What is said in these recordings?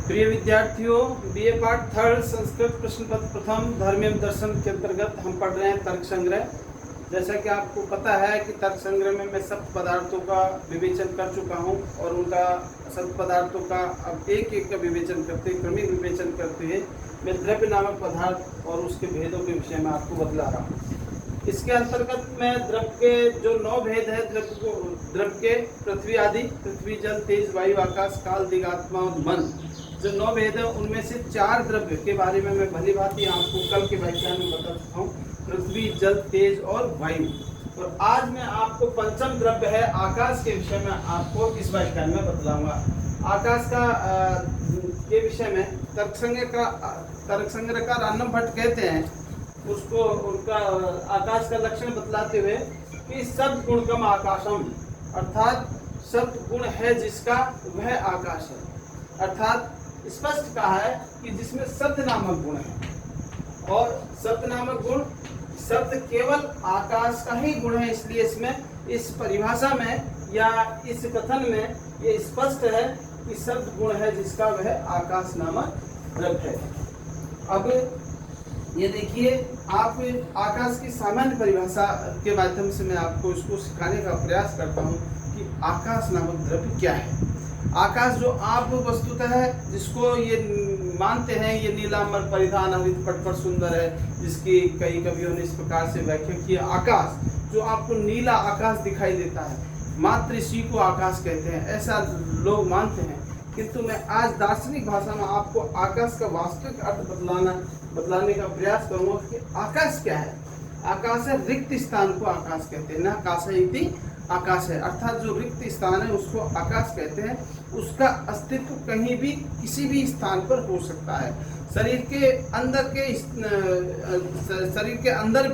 प्रिय विद्यार्थियों, BA part third Sanskrit प्रश्न पत्र प्रथम धर्म एवं दर्शन के अंतर्गत हम पढ़ रहे हैं तर्क संग्रह। जैसा कि आपको पता है कि तर्क संग्रह में मैं शब्द पदार्थों का विवेचन कर चुका हूं और उनका शब्द पदार्थों का अब एक एक का विवेचन करते क्रमिक विवेचन करते हुए मैं द्रव्य नामक पदार्थ और उसके भेदों के विषय में आपको बतला रहा हूँ। इसके अंतर्गत मैं द्रव्य के जो 9 भेद है द्रव्य के पृथ्वी आदि, पृथ्वी जल तेज वायु आकाश काल दिगात्मा और मन, जो 9 भेद है उनमें से 4 द्रव्य के बारे में मैं भली भांति आपको कल के व्याख्यान में बता चुका हूँ, पृथ्वी जल तेज और वायु। और आज मैं आपको पंचम द्रव्य है आकाश के विषय में आपको इस व्याख्यान में बतलाऊंगा। आकाश का के विषय में तर्क संग्रहकार अन्नम भट्ट कहते हैं, उसको उनका आकाश का लक्षण बतलाते हुए कि शब्द गुणकम आकाशम, अर्थात शब्द गुण है जिसका वह आकाश है। अर्थात स्पष्ट कहा है कि जिसमें शब्द नामक गुण है, और शब्द नामक गुण शब्द केवल आकाश का ही गुण है। इसलिए इसमें इस परिभाषा में या इस कथन में ये स्पष्ट है कि शब्द गुण है जिसका वह आकाश नामक द्रव्य है। अब ये देखिए, आप आकाश की सामान्य परिभाषा के माध्यम से मैं आपको इसको सिखाने का प्रयास करता हूँ कि आकाश नामक द्रव्य क्या है। आकाश जो आप वस्तुतः है जिसको ये मानते हैं ये नीलांबर परिधान हरित पट पर सुंदर है, जिसकी कई कवियों ने इस प्रकार से व्याख्या की। आकाश जो आपको नीला आकाश दिखाई देता है, मात्र इसी को आकाश कहते हैं, ऐसा लोग मानते हैं। किंतु मैं आज दार्शनिक भाषा में आपको आकाश का वास्तविक अर्थ बतलाने का प्रयास करूंगा कि आकाश क्या है। आकाश है रिक्त स्थान को आकाश कहते हैं, न आकाश इति आकाश है, अर्थात जो रिक्त स्थान है उसको आकाश कहते हैं। उसका अस्तित्व कहीं भी किसी भी स्थान पर हो सकता है। शरीर के अंदर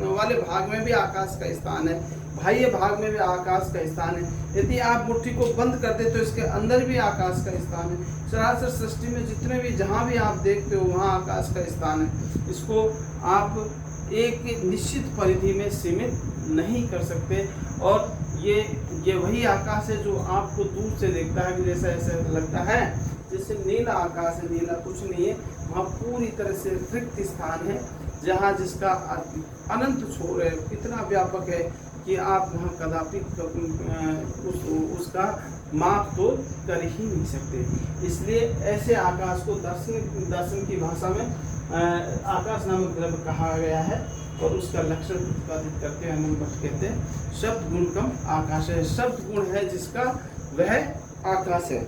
वाले भाग में भी आकाश का स्थान है, बाह्य भाग में भी आकाश का स्थान है। यदि आप मुट्ठी को बंद कर दे तो इसके अंदर भी आकाश का स्थान है। सरासर सृष्टि में जितने भी जहाँ भी आप देखते हो वहाँ आकाश का स्थान है। इसको आप एक निश्चित परिधि में सीमित नहीं कर सकते। और ये वही आकाश है जो आपको दूर से देखता है, जैसा ऐसा लगता है जैसे नीला आकाश है। नीला कुछ नहीं है, वहाँ पूरी तरह से रिक्त स्थान है जहाँ जिसका अनंत छोर है, इतना व्यापक है कि आप वहाँ कदापि उसका माप तो कर ही नहीं सकते। इसलिए ऐसे आकाश को दर्शन की भाषा में आकाश नामक द्रव्य कहा गया है। और उसका लक्षण प्रतिपादित करते हैं अन्नम भट्ट कहते हैं शब्द गुणकम आकाश है, शब्द गुण है जिसका वह आकाश है।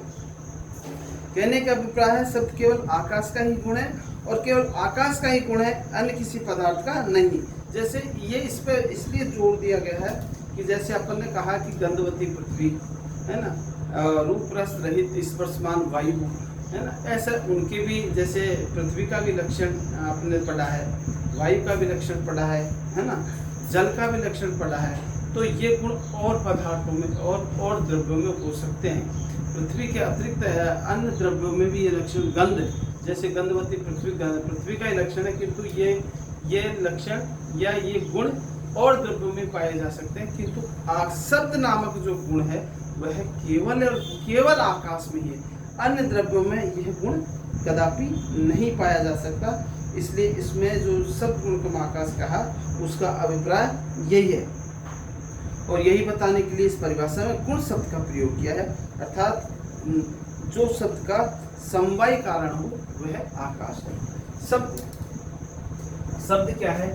कहने का अभिप्राय है शब्द केवल आकाश का ही गुण है और केवल आकाश का ही गुण है, अन्य किसी पदार्थ का नहीं। जैसे ये इस पर इसलिए जोर दिया गया है कि जैसे अपन ने कहा कि गंधवती पृथ्वी है ना, रूप रस रहित स्पर्शमान वायु है ना, ऐसा उनके भी जैसे पृथ्वी का भी लक्षण आपने पढ़ा है, वायु का भी लक्षण पढ़ा है ना, जल का भी लक्षण पढ़ा है। तो ये गुण और पदार्थों में और द्रव्यों में हो सकते हैं। पृथ्वी के अतिरिक्त अन्य द्रव्यों में भी ये लक्षण गंध, जैसे गंधवती पृथ्वी का ही लक्षण है, किंतु ये लक्षण या ये गुण और द्रव्यों में पाए जा सकते हैं। किंतु शब्द नामक जो गुण है वह केवल आकाश में ही है, अन्य द्रव्यों में यह गुण कदापि नहीं पाया जा सकता। इसलिए इसमें जो शब्द गुणकम आकाश कहा उसका अभिप्राय यही है। और यही बताने के लिए इस परिभाषा में गुण शब्द का प्रयोग किया है, अर्थात जो शब्द का समवाय कारण हो वह आकाश है। शब्द क्या है,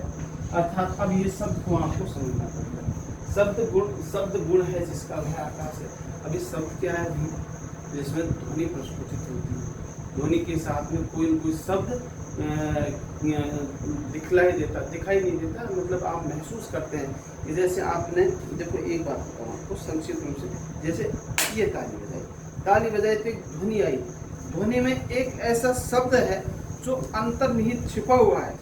अर्थात अब ये शब्द को आपको समझना पड़ेगा। शब्द गुण है जिसका वह आकाश है। अब इस शब्द क्या है, जिसमें ध्वनि प्रस्फुटित होती है, ध्वनि के साथ में कोई न कोई शब्द दिखाई नहीं देता, मतलब आप महसूस करते हैं। जैसे आपने देखो, एक बात बताऊँ आपको संक्षिप्त रूप से, जैसे ये ताली बजाई तो एक ध्वनि आई, ध्वनि में एक ऐसा शब्द है जो अंतर्निहित छिपा हुआ है।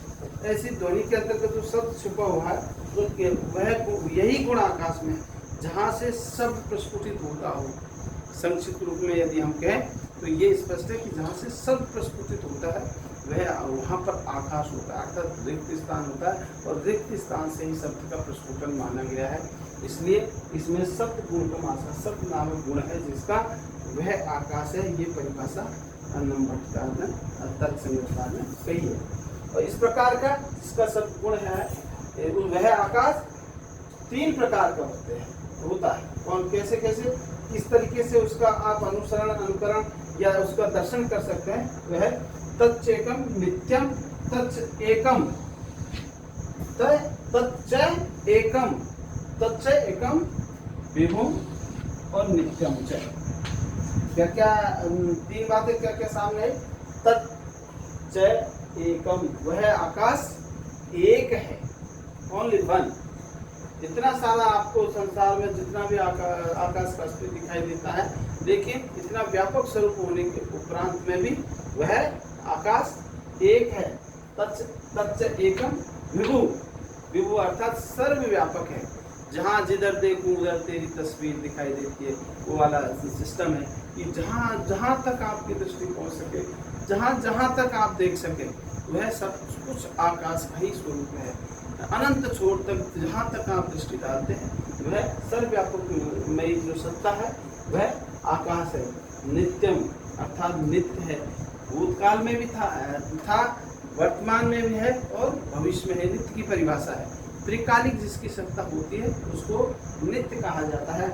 ऐसी ध्वनि के अंतर्गत जो शब्द छिपा हुआ है तो वह यही गुण आकाश में, जहाँ से शब्द प्रस्फुटित होता हो। संक्षिप्त रूप में यदि हम कहें तो ये स्पष्ट है कि जहाँ से शब्द प्रस्फुटित होता है वह वहाँ पर आकाश होता है, अर्थात रिक्त स्थान होता है। और रिक्त स्थान से ही शब्द का प्रस्फुटन माना गया है। इसलिए इसमें शब्द गुण का मासा, शब्द नामक गुण है जिसका वह आकाश है। ये परिभाषा अन्नम भट्टकारन तर्क संग्रह में कही है। और इस प्रकार का इसका सद्गुण है वह आकाश 3 प्रकार का होता है। कौन कैसे कैसे किस तरीके से उसका आप अनुसरण अनुकरण या उसका दर्शन कर सकते हैं। वह तच्च एकम नित्यम तच्च एकम तच्च एकम विभुम और नित्यम च। क्या क्या 3 बातें क्या क्या सामने है। तच्च एकम वह आकाश एक है, ओनली वन। जितना सारा आपको संसार में जितना भी आकाश का अस्तित्व दिखाई देता है, लेकिन इतना व्यापक स्वरूप होने के उपरांत में भी वह आकाश एक है। तच्च एकम विभु, विभु अर्थात सर्वव्यापक है। जहाँ जिधर देखूं उधर तेरी तस्वीर दिखाई देती है, वो वाला सिस्टम है कि जहाँ तक आपकी दृष्टि पहुँच सके, जहाँ तक आप देख सके, वह सब कुछ आकाश का ही स्वरूप है। अनंत छोर तक जहाँ तक आप दृष्टि डालते हैं, वह सर्वव्यापक मई जो सत्ता है वह आकाश है। नित्यम अर्थात नित्य है, भूतकाल में भी था, वर्तमान में भी है और भविष्य में है। नित्य की परिभाषा है। त्रिकालिक जिसकी सत्ता होती है उसको नित्य कहा जाता है।